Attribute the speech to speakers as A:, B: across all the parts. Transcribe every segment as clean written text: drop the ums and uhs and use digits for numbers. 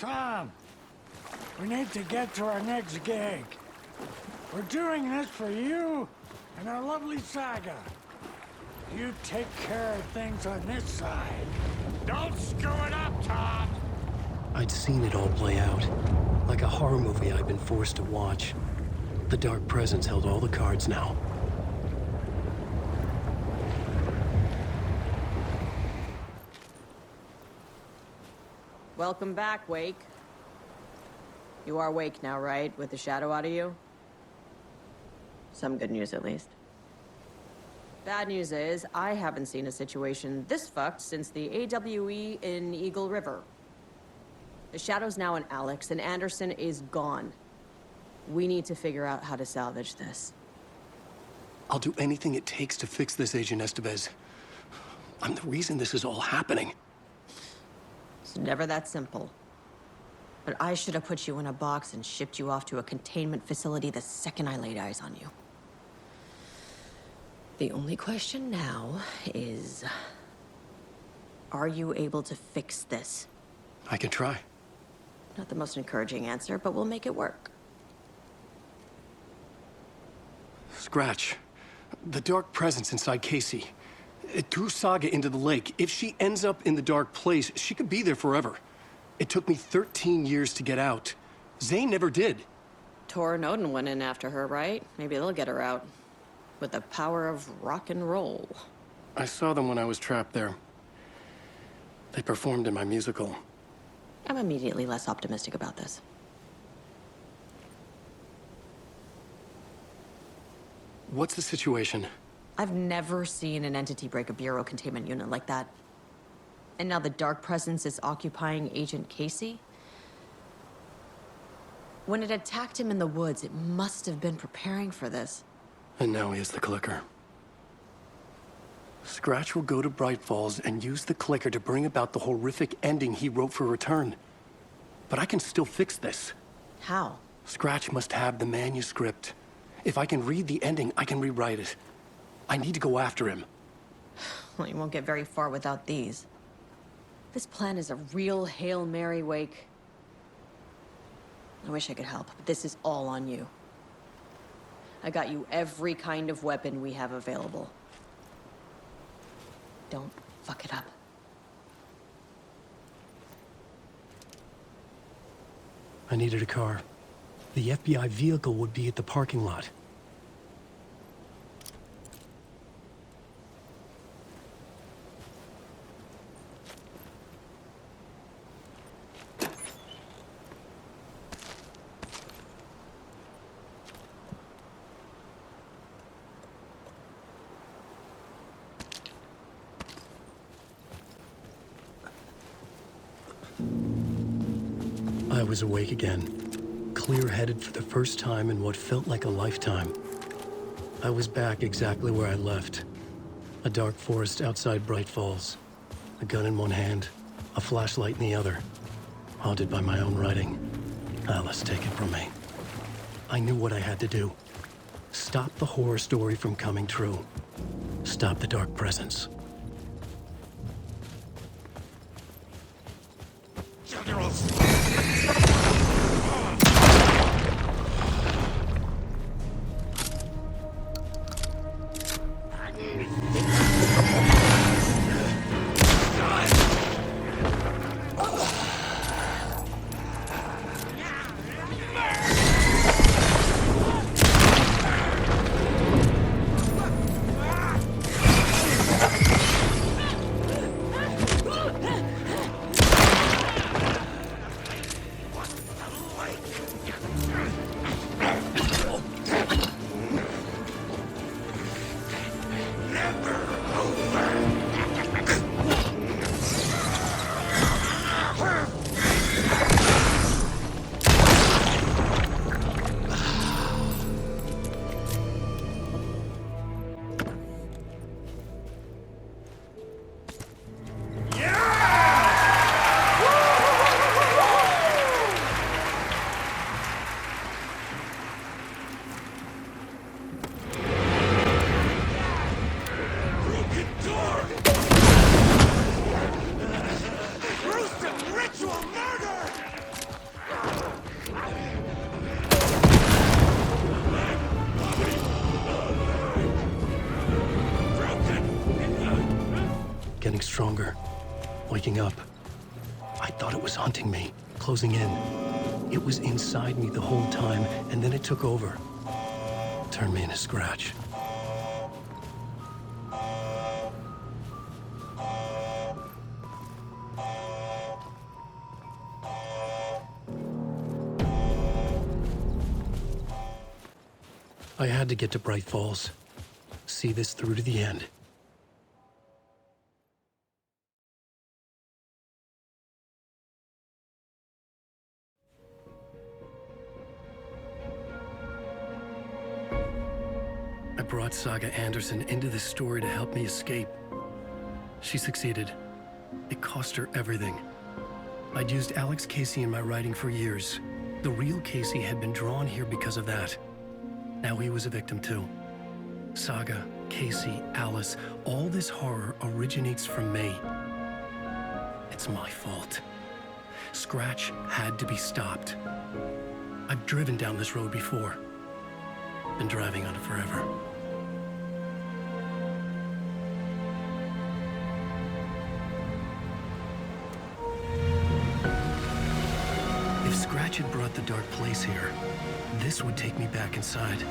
A: Tom, we need to get to our next gig. We're doing this for you and our lovely saga. You take care of things on this side. Don't screw it up, Tom!
B: I'd seen it all play out. Like a horror movie I'd been forced to watch. The Dark Presence held all the cards now.
C: Welcome back, Wake. You are Wake now, right? With the shadow out of you? Some good news, at least. Bad news is, I haven't seen a situation this fucked since the AWE in Eagle River. The shadow's now in Alex, and Anderson is gone. We need to figure out how to salvage this.
B: I'll do anything it takes to fix this, Agent Estevez. I'm the reason this is all happening.
C: It's never that simple. But I should have put you in a box and shipped you off to a containment facility the second I laid eyes on you. The only question now is... are you able to fix this?
B: I can try.
C: Not the most encouraging answer, but we'll make it work.
B: Scratch. The Dark Presence inside Casey. It threw Saga into the lake. If she ends up in the Dark Place, she could be there forever. It took me 13 years to get out. Zane never did.
C: Tor and Odin went in after her, right? Maybe they'll get her out. With the power of rock and roll.
B: I saw them when I was trapped there. They performed in my musical.
C: I'm immediately less optimistic about this.
B: What's the situation?
C: I've never seen an entity break a Bureau containment unit like that. And now the Dark Presence is occupying Agent Casey? When it attacked him in the woods, it must have been preparing for this.
B: And now he has the clicker. Scratch will go to Bright Falls and use the clicker to bring about the horrific ending he wrote for Return. But I can still fix this.
C: How?
B: Scratch must have the manuscript. If I can read the ending, I can rewrite it. I need to go after him.
C: Well, you won't get very far without these. This plan is a real Hail Mary, Wake. I wish I could help, but this is all on you. I got you every kind of weapon we have available. Don't fuck it up.
B: I needed a car. The FBI vehicle would be at the parking lot. I was awake again, clear-headed for the first time in what felt like a lifetime. I was back exactly where I left. A dark forest outside Bright Falls. A gun in one hand, a flashlight in the other. Haunted by my own writing. Alice, take it from me. I knew what I had to do. Stop the horror story from coming true. Stop the Dark Presence. getting stronger, waking up. I thought it was hunting me, closing in. It was inside me the whole time, and then it took over. Turned me into Scratch. I had to get to Bright Falls. See this through to the end. I brought Saga Anderson into this story to help me escape. She succeeded. It cost her everything. I'd used Alex Casey in my writing for years. The real Casey had been drawn here because of that. Now he was a victim too. Saga, Casey, Alice, all this horror originates from me. It's my fault. Scratch had to be stopped. I've driven down this road before. Been driving on it forever. If Scratch had brought the Dark Place here, this would take me back inside.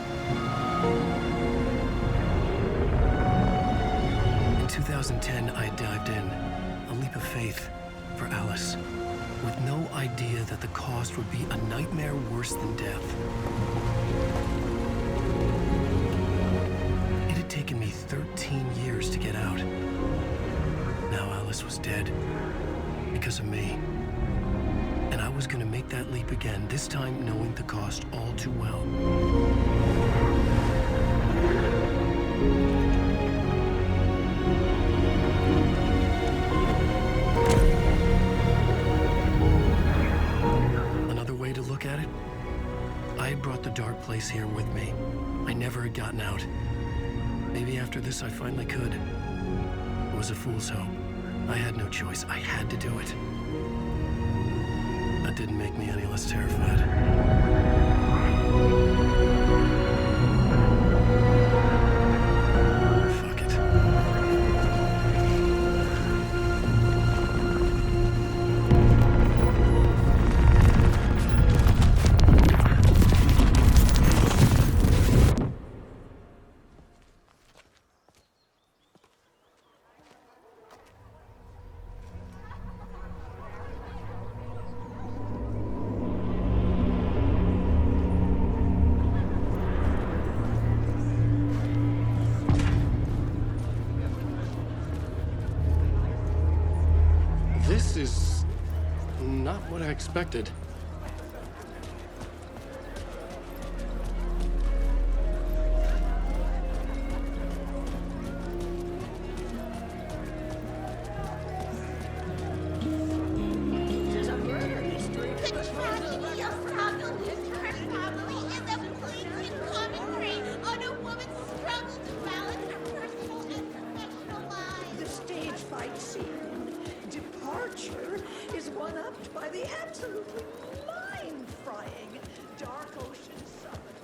B: In 2010, I dived in, a leap of faith for Alice, with no idea that the cost would be a nightmare worse than death. It had taken me 13 years to get out. Now Alice was dead, because of me. And I was gonna make that leap again, this time knowing the cost all too well. Another way to look at it, I had brought the Dark Place here with me. I never had gotten out. Maybe after this I finally could. It was a fool's hope. I had no choice. I had to do it. That didn't make me any less terrified. Fuck it. This is not what I expected.
D: The stage fight scene in Departure is one-upped by the absolutely mind-frying Dark Ocean Summit.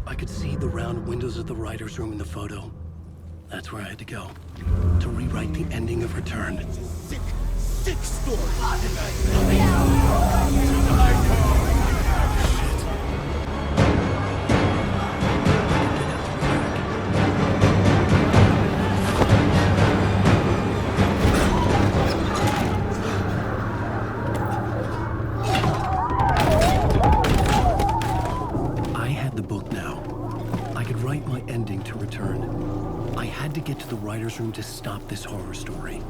B: I could see the round windows of the writer's room in the photo. That's where I had to go, to rewrite the ending of Return.
E: Sick story.
B: I had the book now. I could write my ending to Return. I had to get to the writer's room to stop this horror story.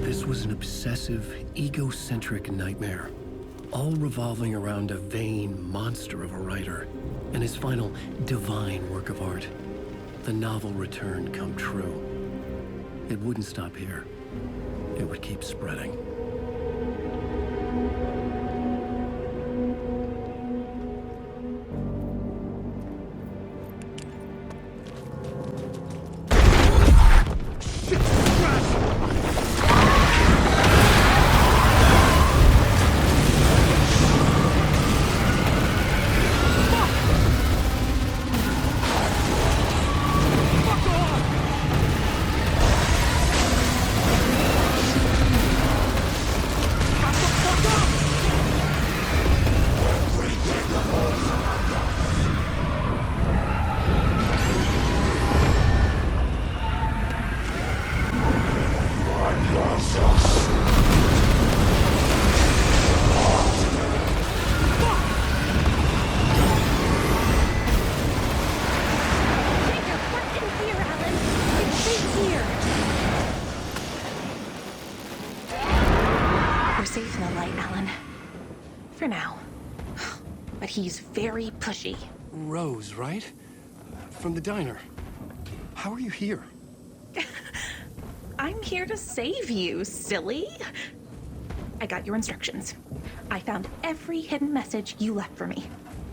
B: This was an obsessive, egocentric nightmare, all revolving around a vain monster of a writer and his final divine work of art, the novel Return come true. It wouldn't stop here. It would keep spreading.
F: for now. But he's very pushy.
B: Rose, right? From the diner. How are you here?
F: I'm here to save you, silly. I got your instructions. I found every hidden message you left for me.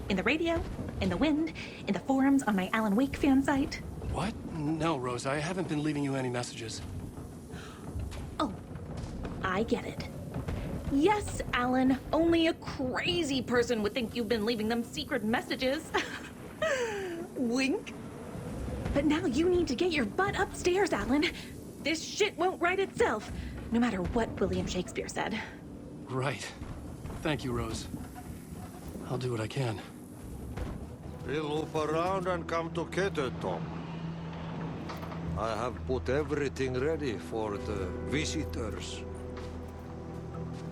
F: In the radio, in the wind, in the forums on my Alan Wake fan site.
B: What? No, Rose, I haven't been leaving you any messages.
F: Oh, I get it. Yes, Alan, only a crazy person would think you've been leaving them secret messages. Wink. But now you need to get your butt upstairs, Alan. This shit won't right itself, no matter what William Shakespeare said.
B: Right. Thank you, Rose. I'll do what I can.
G: We'll loop around and come to Tom. I have put everything ready for the visitors.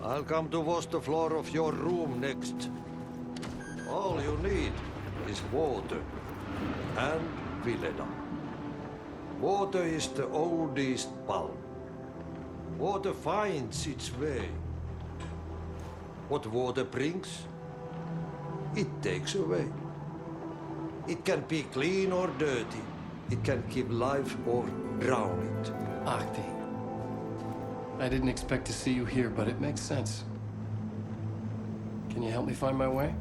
G: I'll come to wash the floor of your room next. All you need is water and Vileda. Water is the oldest bulb. Water finds its way. What water brings, it takes away. It can be clean or dirty. It can give life or drown it.
B: Ahti. I didn't expect to see you here, but it makes sense. Can you help me find my way?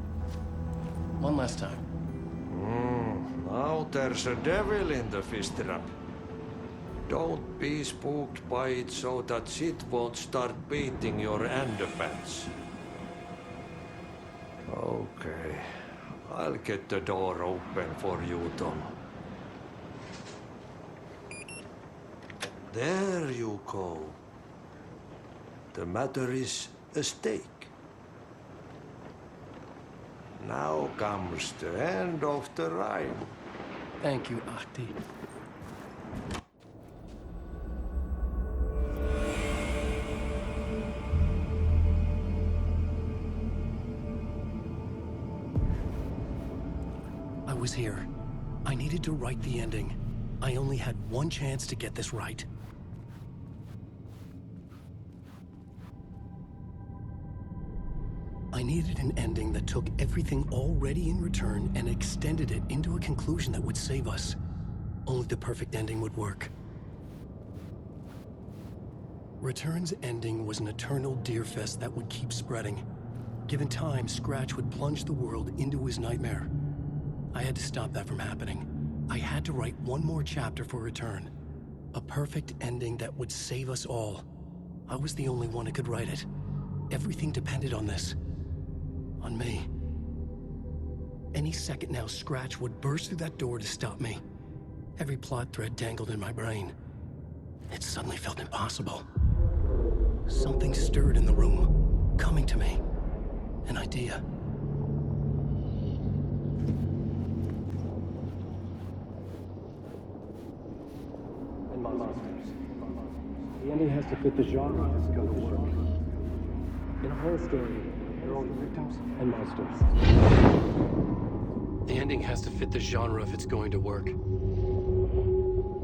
B: One last time.
G: Now there's a devil in the fish trap. Don't be spooked by it so that shit won't start beating your underpants. Okay. I'll get the door open for you, Tom. There you go. The matter is a stake. Now comes the end of the rhyme.
B: Thank you, Ahti. I was here. I needed to write the ending. I only had one chance to get this right. I needed an ending that took everything already in return and extended it into a conclusion that would save us. Only the perfect ending would work. Return's ending was an eternal deerfest that would keep spreading. Given time, Scratch would plunge the world into his nightmare. I had to stop that from happening. I had to write one more chapter for Return. A perfect ending that would save us all. I was the only one who could write it. Everything depended on this. On me. Any second now, Scratch would burst through that door to stop me. Every plot thread tangled in my brain. It suddenly felt impossible. Something stirred in the room, coming to me. An idea.
H: And monsters. The ending has to fit the genre of the work. In a horror story, there are only victims and monsters.
B: The ending has to fit the genre if it's going to work.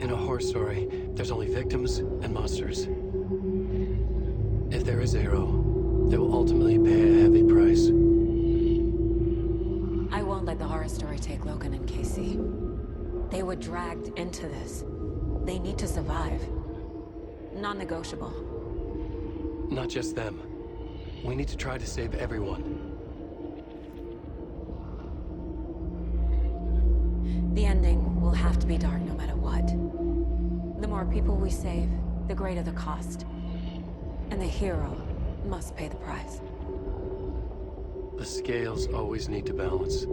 B: In a horror story, there's only victims and monsters. If there is a hero, they will ultimately pay a heavy price.
I: I won't let the horror story take Logan and Casey. They were dragged into this. They need to survive. Non-negotiable.
B: Not just them. We need to try to save everyone.
I: The ending will have to be dark no matter what. The more people we save, the greater the cost. And the hero must pay the price.
B: The scales always need to balance.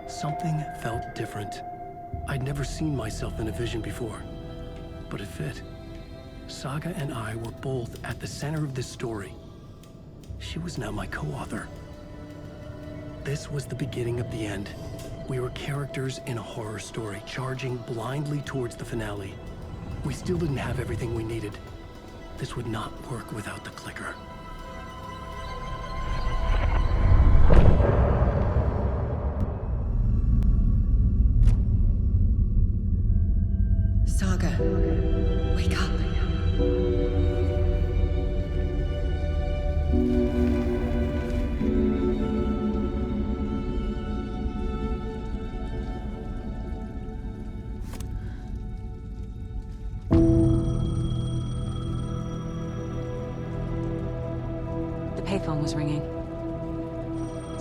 B: Something felt different. I'd never seen myself in a vision before, but it fit. Saga and I were both at the center of this story. She was now my co-author. This was the beginning of the end. We were characters in a horror story, charging blindly towards the finale. We still didn't have everything we needed. This would not work without the clicker.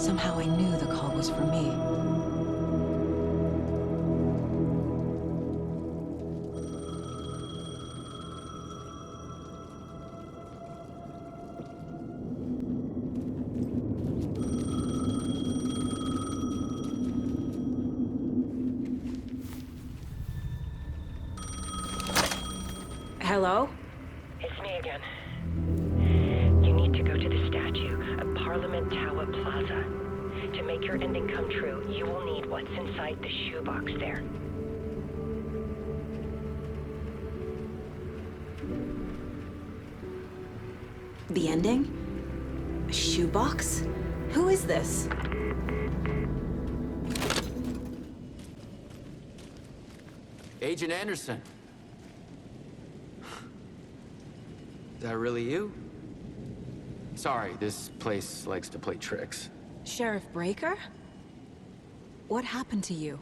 I: Somehow I knew the call was for me. Hello?
J: It's me again. You need to go to the statue at Parliament Tower Plaza. To make your ending come true, you will need what's inside the shoebox there.
I: The ending? A shoebox? Who is this?
K: Agent Anderson. Is that really you? Sorry, this place likes to play tricks.
I: Sheriff Breaker? What happened to you?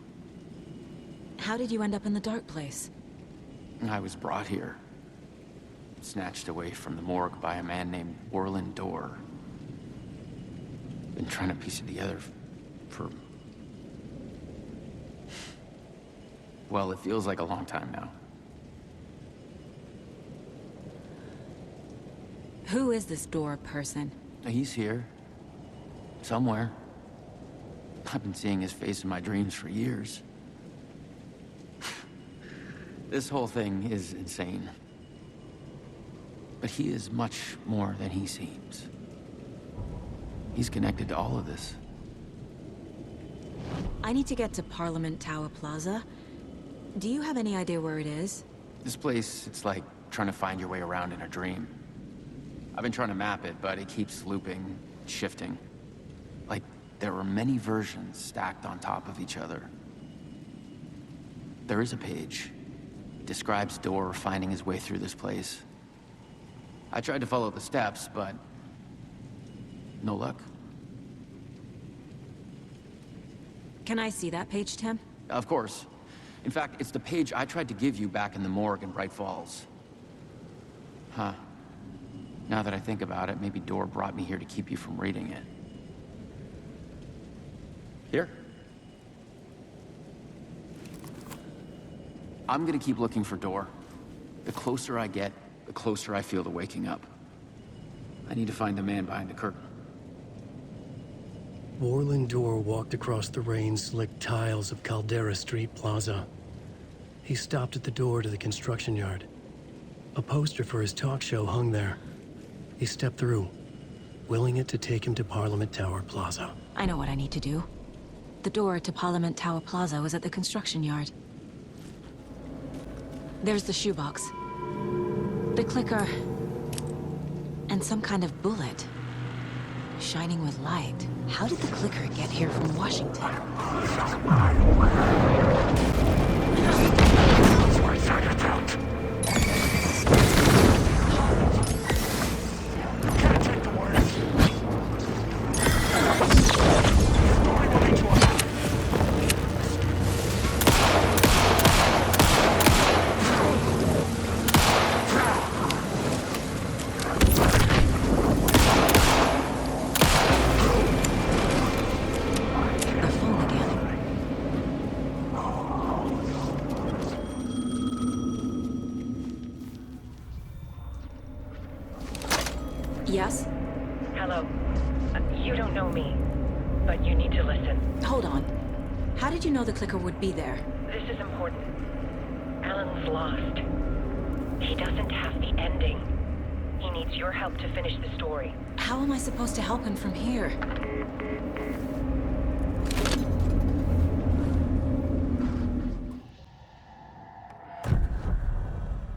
I: How did you end up in the dark place?
K: I was brought here. Snatched away from the morgue by a man named Orland Dorr. Been trying to piece it together for... Well, it feels like a long time now.
I: Who is this Dorr person?
K: He's here. Somewhere. I've been seeing his face in my dreams for years. This whole thing is insane. But he is much more than he seems. He's connected to all of this.
I: I need to get to Parliament Tower Plaza. Do you have any idea where it is?
K: This place, it's like trying to find your way around in a dream. I've been trying to map it, but it keeps looping, shifting. Like there are many versions stacked on top of each other. There is a page. It describes Dorr finding his way through this place. I tried to follow the steps, but no luck.
I: Can I see that page, Tim?
K: Of course. In fact, it's the page I tried to give you back in the morgue in Bright Falls. Huh. Now that I think about it, maybe Dorr brought me here to keep you from reading it. Here. I'm gonna keep looking for Dorr. The closer I get, the closer I feel to waking up. I need to find the man behind the curtain.
B: Orland Dorr walked across the rain-slicked tiles of Caldera Street Plaza. He stopped at the door to the construction yard. A poster for his talk show hung there. He stepped through, willing it to take him to Parliament Tower Plaza.
I: I know what I need to do. The door to Parliament Tower Plaza was at the construction yard. There's the shoebox. The clicker. And some kind of bullet. Shining with light. How did the clicker get here from Washington? Yes?
J: Hello. You don't know me, but you need to listen.
I: Hold on. How did you know the clicker would be there?
J: This is important. Alan's lost. He doesn't have the ending. He needs your help to finish the story.
I: How am I supposed to help him from here?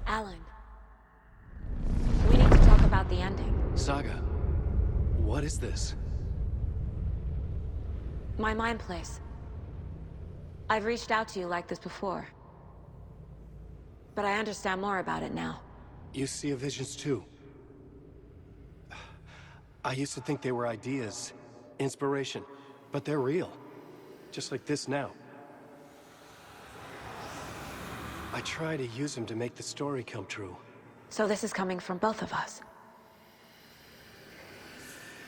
I: Alan. We need to talk about the ending.
B: Saga, what is this?
I: My mind place. I've reached out to you like this before. But I understand more about it now.
H: You see visions too. I used to think they were ideas, inspiration, but they're real. Just like this now. I try to use them to make the story come true.
I: So this is coming from both of us.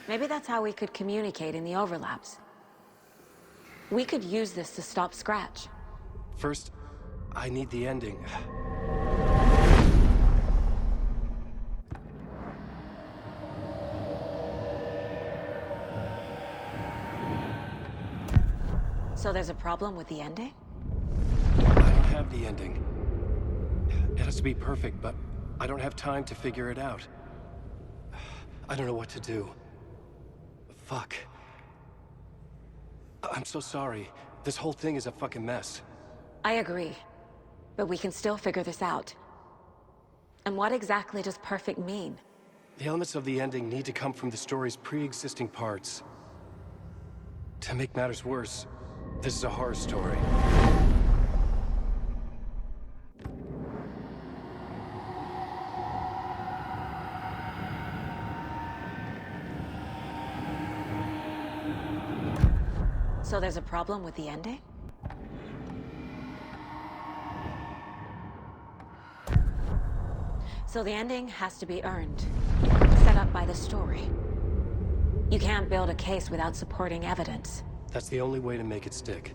I: Maybe that's how we could communicate in the overlaps. We could use this to stop Scratch.
H: First, I need the ending.
I: So there's a problem with the ending?
H: I don't have the ending. It has to be perfect, but I don't have time to figure it out. I don't know what to do. Fuck. I'm so sorry. This whole thing is a fucking mess.
I: I agree. But we can still figure this out. And what exactly does perfect mean?
H: The elements of the ending need to come from the story's pre-existing parts. To make matters worse, this is a horror story.
I: So there's a problem with the ending? So the ending has to be earned, set up by the story. You can't build a case without supporting evidence.
H: That's the only way to make it stick.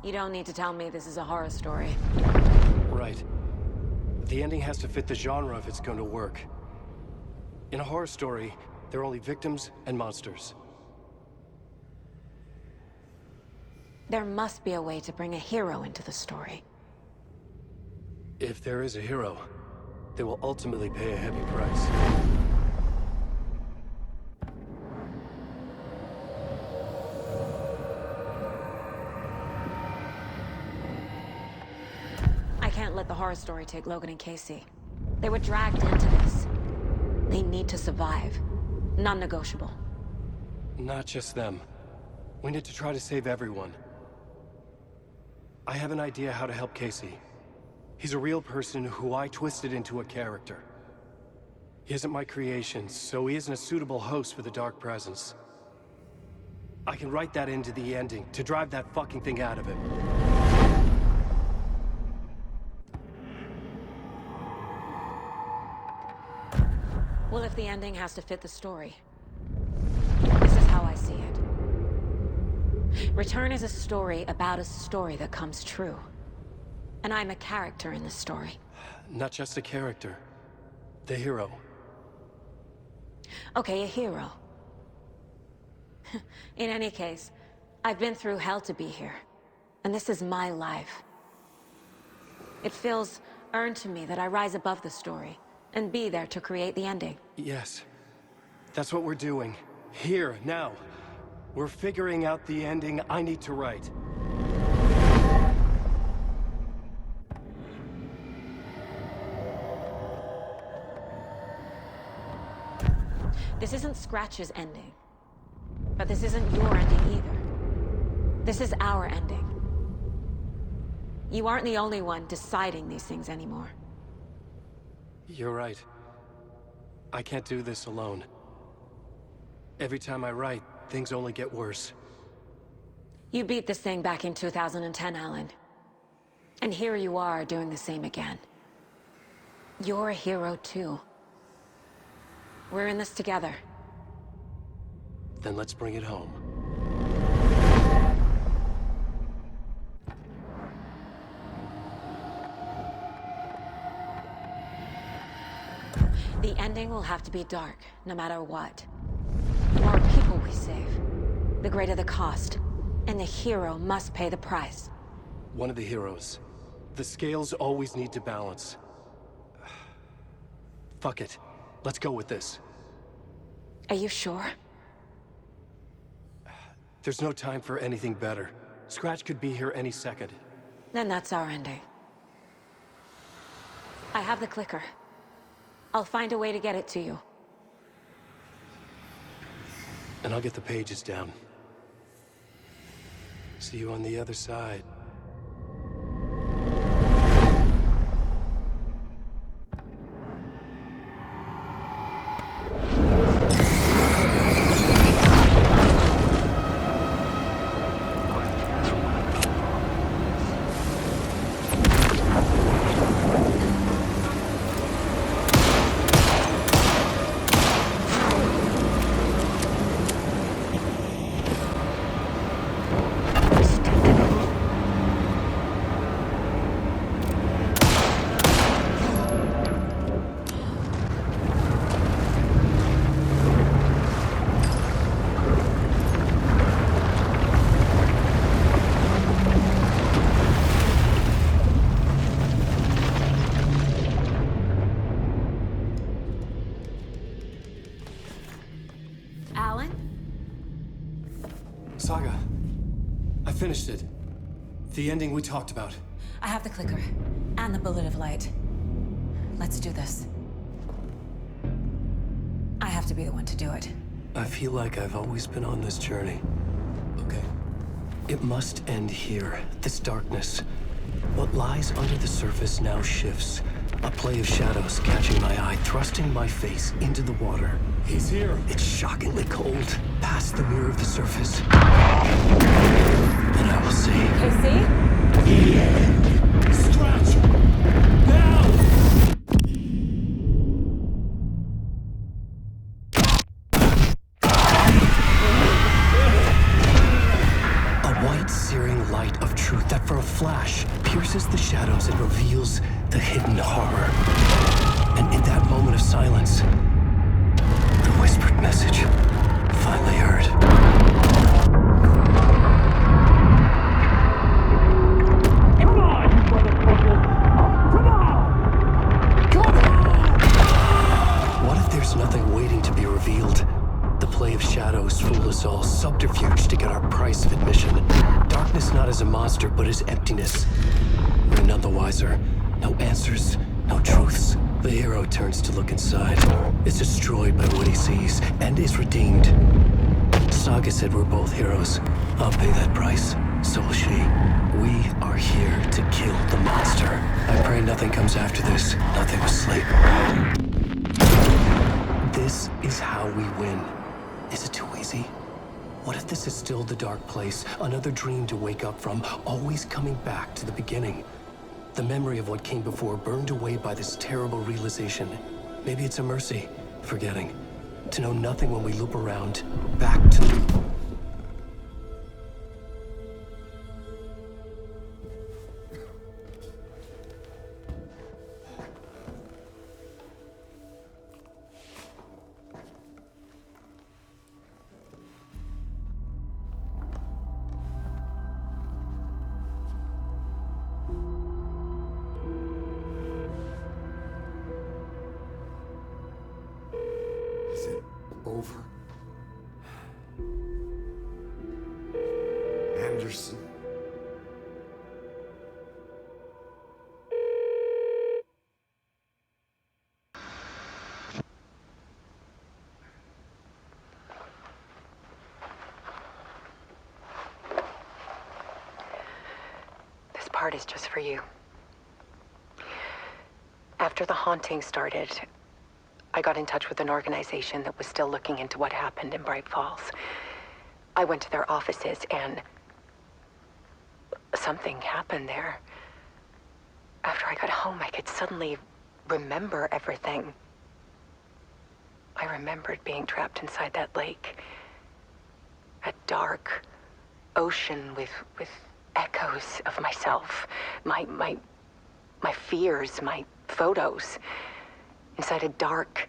I: You don't need to tell me this is a horror story.
H: Right. The ending has to fit the genre if it's going to work. In a horror story, there are only victims and monsters.
I: There must be a way to bring a hero into the story.
H: If there is a hero, they will ultimately pay a heavy price.
I: I can't let the horror story take Logan and Casey. They were dragged into this. They need to survive. Non-negotiable.
H: Not just them. We need to try to save everyone. I have an idea how to help Casey. He's a real person who I twisted into a character. He isn't my creation, so he isn't a suitable host for the Dark Presence. I can write that into the ending to drive that fucking thing out of him.
I: Well, if the ending has to fit the story, this is how I see it. Return is a story about a story that comes true. And I'm a character in the story.
H: Not just a character. The hero.
I: Okay, a hero. In any case, I've been through hell to be here. And this is my life. It feels earned to me that I rise above the story and be there to create the ending.
H: Yes. That's what we're doing. Here, now. We're figuring out the ending I need to write.
I: This isn't Scratch's ending. But this isn't your ending either. This is our ending. You aren't the only one deciding these things anymore.
H: You're right. I can't do this alone. Every time I write, things only get worse.
I: You beat this thing back in 2010, Alan. And here you are doing the same again. You're a hero too. We're in this together.
H: Then let's bring it home.
I: The ending will have to be dark, no matter what. The more people we save, the greater the cost. And the hero must pay the price.
H: One of the heroes. The scales always need to balance. Fuck it. Let's go with this.
I: Are you sure?
H: There's no time for anything better. Scratch could be here any second.
I: Then that's our ending. I have the clicker. I'll find a way to get it to you.
H: And I'll get the pages down. See you on the other side. finished it. The ending we talked about.
I: I have the clicker. And the bullet of light. Let's do this. I have to be the one to do it.
B: I feel like I've always been on this journey. Okay. It must end here, this darkness. What lies under the surface now shifts. A play of shadows catching my eye, thrusting my face into the water.
H: He's here.
B: It's shockingly cold, past the mirror of the surface. And I will see.
I: Casey?
E: Stretch! Now!
B: A white, searing light of truth that for a flash pierces the shadows and reveals the hidden horror. And in that moment of silence, the whispered message finally heard.
A: Come on, you motherfucker! Come on! Come on!
B: What if there's nothing waiting to be revealed? The play of shadows fool us all, subterfuge to get our price of admission. Darkness not as a monster, but as emptiness. We're none the wiser. No answers, no truths. The hero turns to look inside, is destroyed by what he sees, and is redeemed. Saga said we're both heroes. I'll pay that price. So will she. We are here to kill the monster. I pray nothing comes after this. Nothing will sleep. This is how we win. Is it too easy? What if this is still the dark place? Another dream to wake up from, always coming back to the beginning. The memory of what came before burned away by this terrible realization. Maybe it's a mercy, forgetting. To know nothing when we loop around, back to...
E: Is it over? Anderson.
J: This part is just for you. After the haunting started, I got in touch with an organization that was still looking into what happened in Bright Falls. I went to their offices and something happened there. After I got home, I could suddenly remember everything. I remembered being trapped inside that lake. A dark ocean with echoes of myself, my fears, my photos. Inside a dark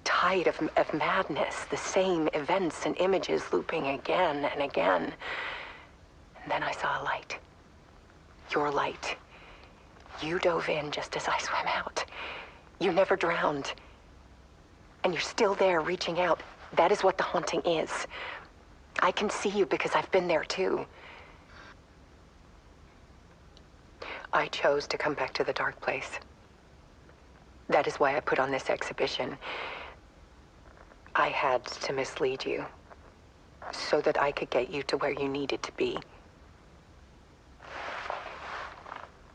J: tide of madness, the same events and images looping again and again. And then I saw a light. Your light. You dove in just as I swam out. You never drowned. And you're still there reaching out. That is what the haunting is. I can see you because I've been there too. I chose to come back to the dark place. That is why I put on this exhibition. I had to mislead you, so that I could get you to where you needed to be.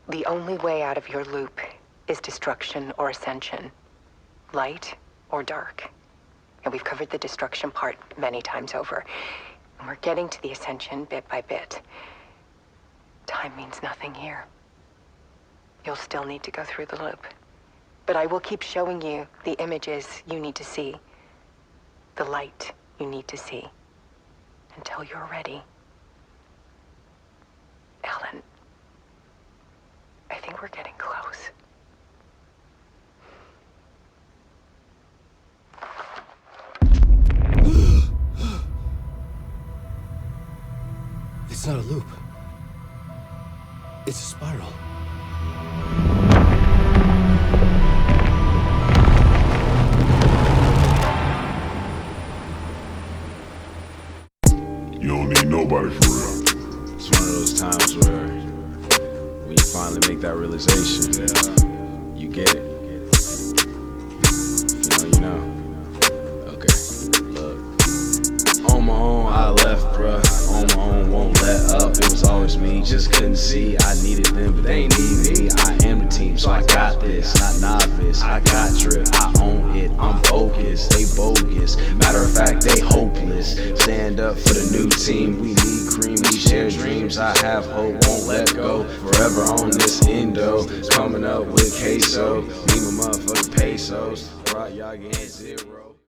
J: The only way out of your loop is destruction or ascension, light or dark. And we've covered the destruction part many times over. And we're getting to the ascension bit by bit. Time means nothing here. You'll still need to go through the loop. But I will keep showing you the images you need to see, the light you need to see, until you're ready. Alan, I think we're getting close.
B: It's not a loop. It's a spiral.
L: You don't need nobody for real. It's one of those times where when you finally make that realization, you get it. You know. Okay, look. On my own, I left, bruh. On my own, won't let up. It was always me, just couldn't see. I needed them, but they need me. I am the team, so I got this. Not novice, I got drip. I own it, I'm focused. They bogus. Matter of fact, they hopeless. Stand up for the new team. We need cream, we share dreams. I have hope, won't let go. Forever on this endo. Coming up with queso. Need my motherfucking pesos. Brought y'all getting zero.